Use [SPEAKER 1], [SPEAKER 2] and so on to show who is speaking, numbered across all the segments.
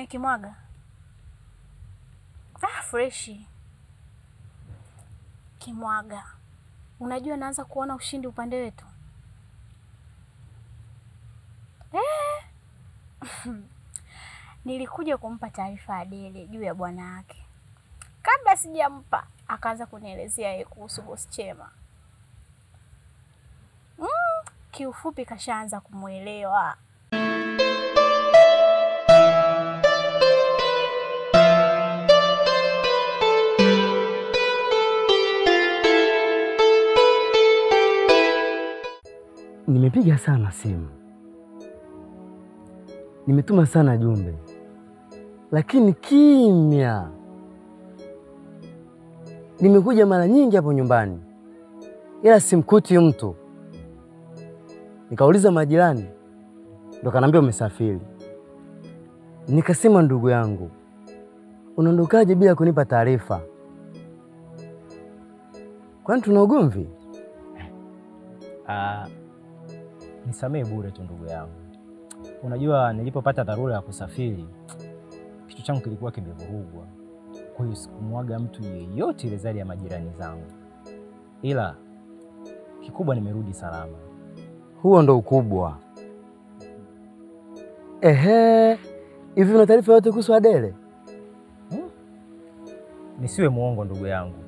[SPEAKER 1] Kimwaga? Freshi. Kimwaga. Unajua naanza kuona ushindi upande wetu. Nilikuja kumpa taarifa Adele juu ya bwana wake. Kabla sijampa, akaanza kunielezea yeye kuhusu boss Chema. Kiufupi kashaanza kumuelewa.
[SPEAKER 2] Nimepiga sana simu. Nimetuma sana jumbe. Lakini kimya. Nimekuja mara nyingi hapo nyumbani. Ila simkuti mtu. Nikauliza majirani. Ndo kanambia umesafiri. Nikasema ndugu yangu, unaondokaje bila kunipa taarifa? Kwani tuna ugomvi?
[SPEAKER 3] Nisamee bure tu ndugu yangu. Unajua nilipopata dharura ya kusafiri, kichwa changu kilikuwa kimevurugwa. Kwa hiyo sikumwaga mtu yeyote ile zaidi ya majirani zangu. Ila kikubwa nimerudi salama.
[SPEAKER 2] Huo ndo ukubwa. Hivi una taarifa yote kuhusu Adele?
[SPEAKER 3] Nisiwe muongo ndugu yangu.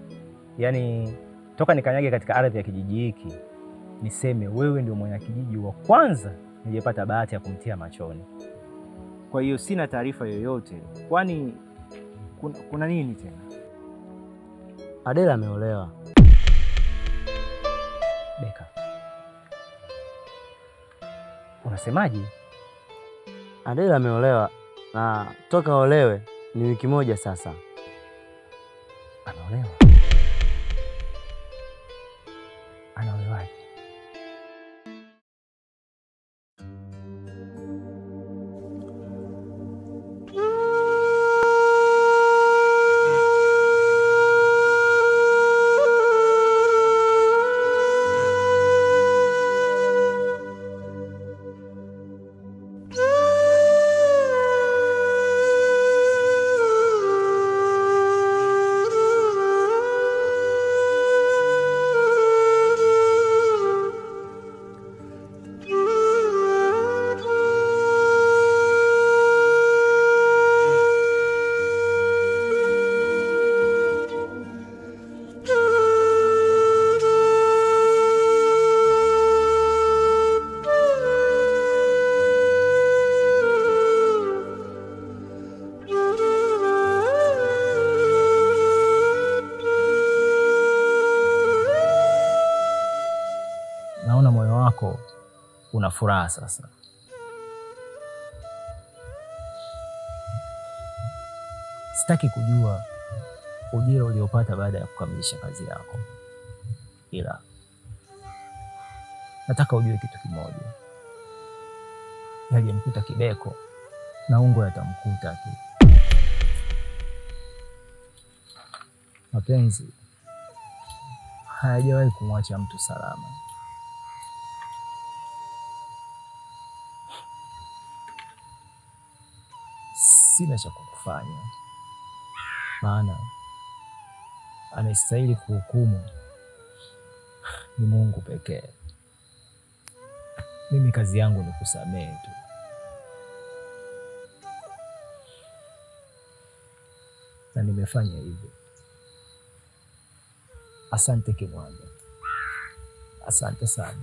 [SPEAKER 3] Yaani toka nikanyage katika ardhi ya kijiji hiki, niseme wewe ndio mwana kijiji wa kwanza niliyepata bahati ya kumtia machoni. Kwa hiyo sina taarifa yoyote. Kwani kuna nini tena?
[SPEAKER 2] Adele ameolewa.
[SPEAKER 3] Beka. Unasemaje?
[SPEAKER 2] Adele ameolewa na toka olewe ni wiki moja sasa.
[SPEAKER 3] Anaolewa? Anaolewaje? Naona moyo wako una furaha sasa. Sitaki kujua ujira uliopata baada ya kukamilisha kazi yako. Ila nataka ujue kitu kimoja. Yaliyemkuta Kibeko na Ungo yatamkuta tu. Mapenzi hayajawahi kumwacha mtu salama. Sina cha kukufanya, maana anastahili kuhukumu ni Mungu pekee. Mimi kazi yangu ni kusamehe tu. Na nimefanya hivyo. Asante Kimwaga. Asante sana.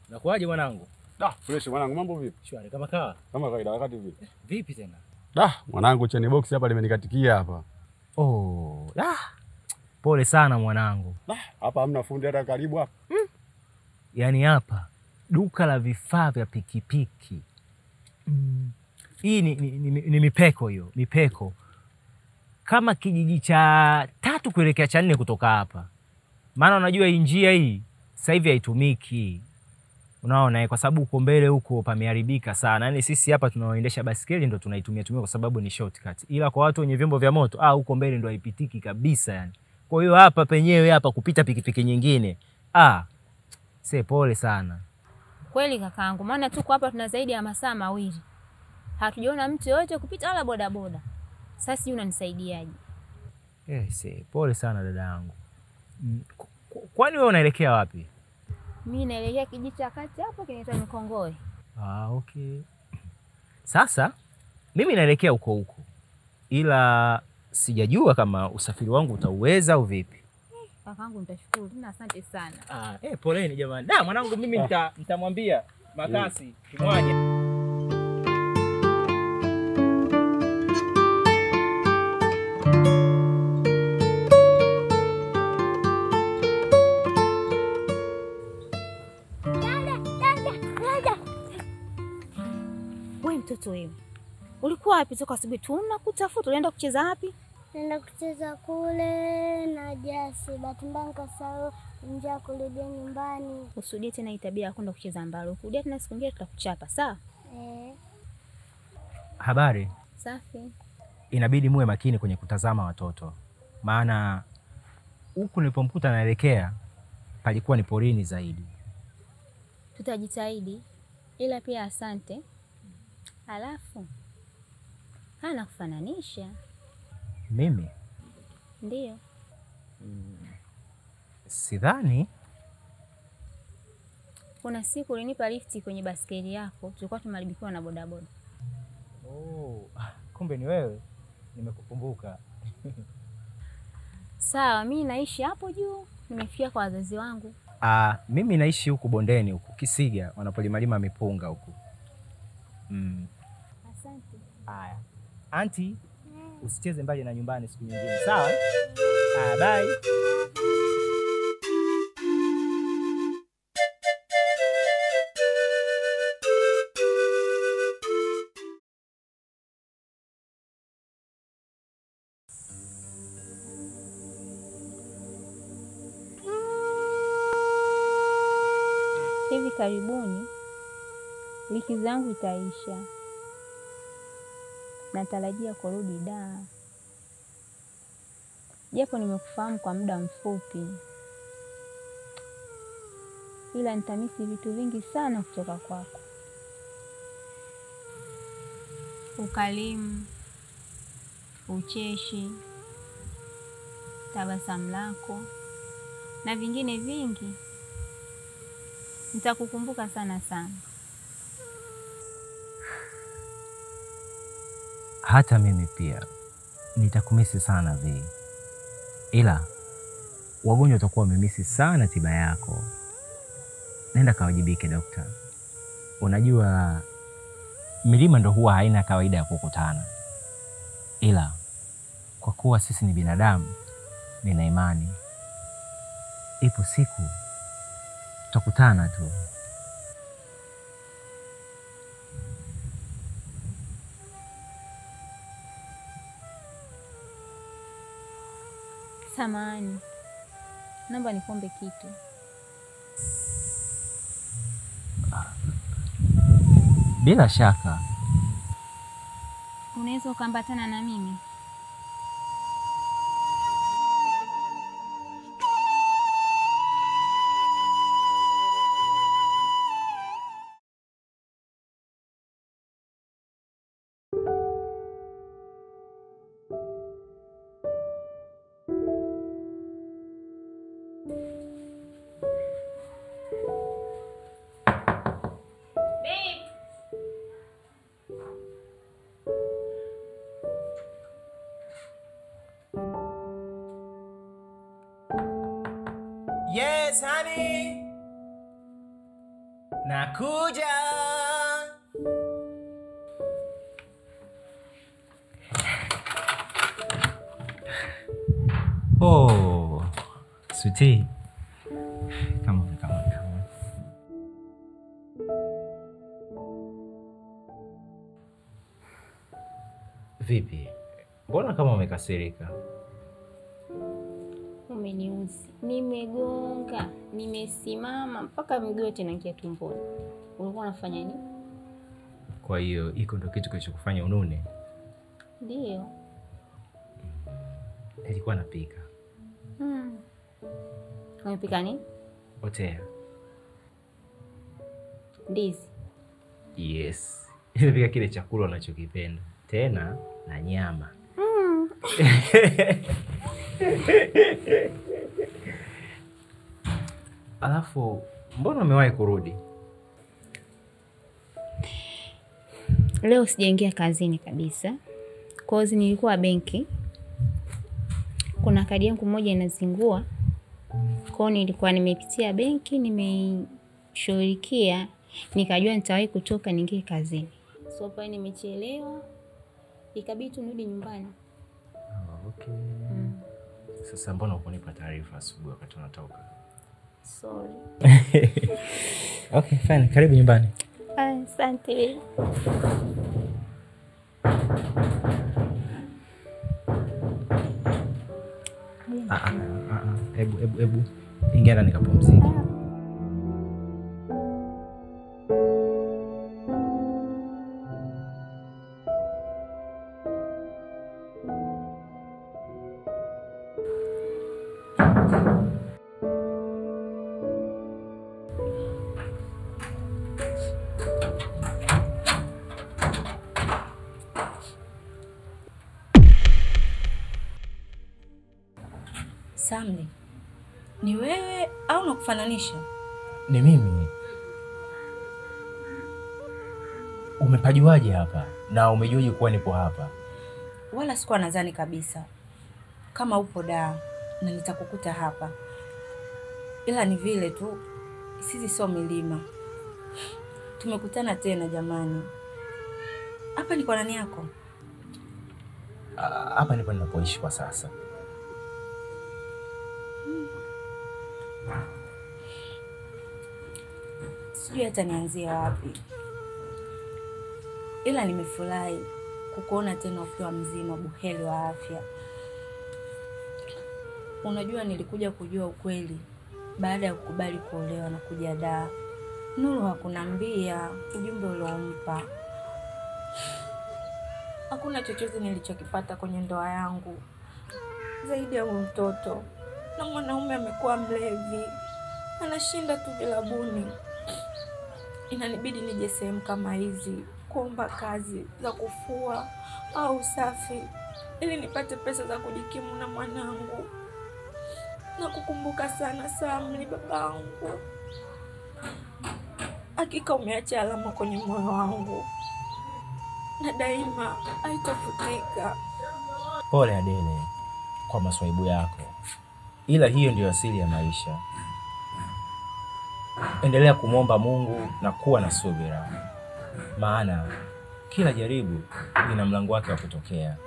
[SPEAKER 3] Nakuaje mwanangu?
[SPEAKER 4] Fresh mwanangu, mambo vipi?
[SPEAKER 3] Shwari kama kawa.
[SPEAKER 4] Kama kawaida wakati vipi?
[SPEAKER 3] Vipi tena?
[SPEAKER 4] Mwanangu cheni box hapa limenikatikia hapa.
[SPEAKER 3] Oh, pole sana mwanangu.
[SPEAKER 4] Hapa hamna fundi hata karibu hapa.
[SPEAKER 3] Yaani hapa duka la vifaa vya pikipiki. Hii ni mipeko hiyo, mipeko. Kama kijiji cha 3 kuelekea cha 4 kutoka hapa. Maana unajua hii njia hii sasa hivi haitumiki. Unaona, kwa sababu uko mbele huko pameharibika sana. Yaani sisi hapa tunaoendesha basikeli ndo tunaitumia kwa sababu ni shortcut. Ila kwa watu wenye vyombo vya moto, huko mbele ndo haipitiki kabisa yani. Kwa hiyo hapa penyewe hapa kupita pikipiki nyingine. Pole sana.
[SPEAKER 5] Kweli kakaangu, maana tuko hapa tuna zaidi ya masaa 2. Hatujaona mtu yote kupita wala bodaboda. Sasa sijui unanisaidiaje?
[SPEAKER 3] Pole sana dada yangu. Kwani wewe unaelekea wapi?
[SPEAKER 5] Mimi naelekea kijiji cha kati hapo kinaitwa Mikongoe.
[SPEAKER 3] Okay. Sasa mimi naelekea huko. Ila sijajua kama usafiri wangu utauweza au vipi.
[SPEAKER 5] Kakaangu nitashukuru. Tena asante sana.
[SPEAKER 3] Poleni jamani. Mwanangu mimi nitamwambia Makasi kimwaje.
[SPEAKER 5] Mtoto wewe. Ulikuwa wapi toka asubuhi? Tunakutafuta. Unaenda kucheza wapi?
[SPEAKER 6] Naenda kucheza kule na Jasi. Bahati mbaya nikasahau njia kurudia nyumbani.
[SPEAKER 5] Usudie tena hii tabia ya kwenda kucheza mbalo. Ukirudia tena siku nyingine tutakuchapa, sawa?
[SPEAKER 3] Habari?
[SPEAKER 5] Safi.
[SPEAKER 3] Inabidi muwe makini kwenye kutazama watoto. Maana huku nilipomkuta naelekea palikuwa ni porini zaidi.
[SPEAKER 5] Tutajitahidi. Ila pia asante. Alafu hana kufananisha.
[SPEAKER 3] Mimi?
[SPEAKER 5] Ndiyo.
[SPEAKER 3] Sidhani.
[SPEAKER 5] Kuna siku ulinipa lifti kwenye basikeli yako, tulikuwa tumeharibikiwa na bodaboda.
[SPEAKER 3] Kumbe ni wewe. Nimekukumbuka.
[SPEAKER 5] Sawa, mimi naishi hapo juu, nimefikia kwa wazazi wangu.
[SPEAKER 3] Mimi naishi huku bondeni huku Kisiga, wanapolimalima mipunga huku.
[SPEAKER 5] Asante.
[SPEAKER 3] Haya. Auntie, usicheze mbali na nyumbani siku nyingine, sawa? Bye.
[SPEAKER 5] Hivi karibuni wiki zangu itaisha. Natarajia kurudi Dar. Japo nimekufahamu kwa muda mfupi, ila nitamisi vitu vingi sana kutoka kwako. Ukarimu, ucheshi, tabasamu lako na vingine vingi. Nitakukumbuka sana sana.
[SPEAKER 3] Hata mimi pia nitakumisi sana Vi. Ila wagonjwa watakuwa wamemisi sana tiba yako. Nenda kawajibike dokta. Unajua milima ndo huwa haina kawaida ya kukutana. Ila kwa kuwa sisi ni binadamu, nina imani ipo siku tutakutana tu.
[SPEAKER 5] Samahani, naomba nikuombe kitu.
[SPEAKER 3] Bila shaka.
[SPEAKER 5] Unaweza ukaambatana na mimi?
[SPEAKER 3] Yes, honey. Nakuja. Oh, sweetie. Come on. Vipi? Mbona kama umekasirika?
[SPEAKER 5] Umeniuzi. Nimegonga, nimesimama mpaka miguu yote inaingia tumboni. Ulikuwa unafanya nini?
[SPEAKER 3] Kwa hiyo iko ndo kitu kilichokufanya unune?
[SPEAKER 5] Ndio.
[SPEAKER 3] Nilikuwa napika.
[SPEAKER 5] Umepika nini?
[SPEAKER 3] Otea.
[SPEAKER 5] Ndizi.
[SPEAKER 3] Yes. Nilipika kile chakula unachokipenda. Tena na nyama. Alafu mbona umewahi kurudi?
[SPEAKER 5] Leo sijaingia kazini kabisa. Kozi nilikuwa benki. Kuna kadi yangu moja inazingua. Kwa nilikuwa nimepitia benki, nimeshughulikia, nikajua nitawahi kutoka niingie kazini. So pale nimechelewa. Ikabidi tu nirudi nyumbani.
[SPEAKER 3] Okay. Sasa mbona hukunipa taarifa asubuhi wakati unatoka?
[SPEAKER 5] Sorry.
[SPEAKER 3] Okay, fine. Karibu nyumbani.
[SPEAKER 5] Asante.
[SPEAKER 3] Ebu. Ingia ndani kapumzike.
[SPEAKER 7] Samli, ni wewe au nakufananisha?
[SPEAKER 3] Ni mimi. Umepajuaje hapa? Na umejuaje kuwa nipo hapa?
[SPEAKER 7] Wala sikuwa nadhani kabisa kama upo Dar na nitakukuta hapa. Ila ni vile tu sisi sio milima. Tumekutana tena jamani. Hapa ni kwa nani yako?
[SPEAKER 3] Hapa ndipo ninapoishi kwa sasa.
[SPEAKER 7] Sijui hata nianzie wapi. Ila nimefurahi kukuona tena ukiwa mzima buheri wa afya. Unajua nilikuja kujua ukweli baada ya kukubali kuolewa na kuja Dar. Nuru hakunambia ujumbe uliompa. Hakuna chochote nilichokipata kwenye ndoa yangu zaidi ya mtoto. Na mwanaume amekuwa mlevi. Anashinda tu vilabuni. Inanibidi nije sehemu kama hizi kuomba kazi za kufua au usafi ili nipate pesa za kujikimu na mwanangu. Na kukumbuka sana Samli babangu. Hakika umeacha alama kwenye moyo wangu. Na daima haitafutika.
[SPEAKER 3] Pole Adele kwa maswaibu yako. Ila hiyo ndio asili ya maisha. Endelea kumwomba Mungu na kuwa na subira. Maana kila jaribu lina mlango wake wa kutokea.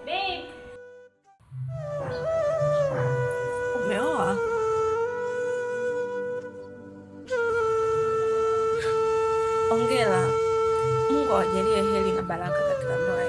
[SPEAKER 5] Babe.
[SPEAKER 7] Umeoa? Hongera. Mungu awajalie heri na baraka katika ndoa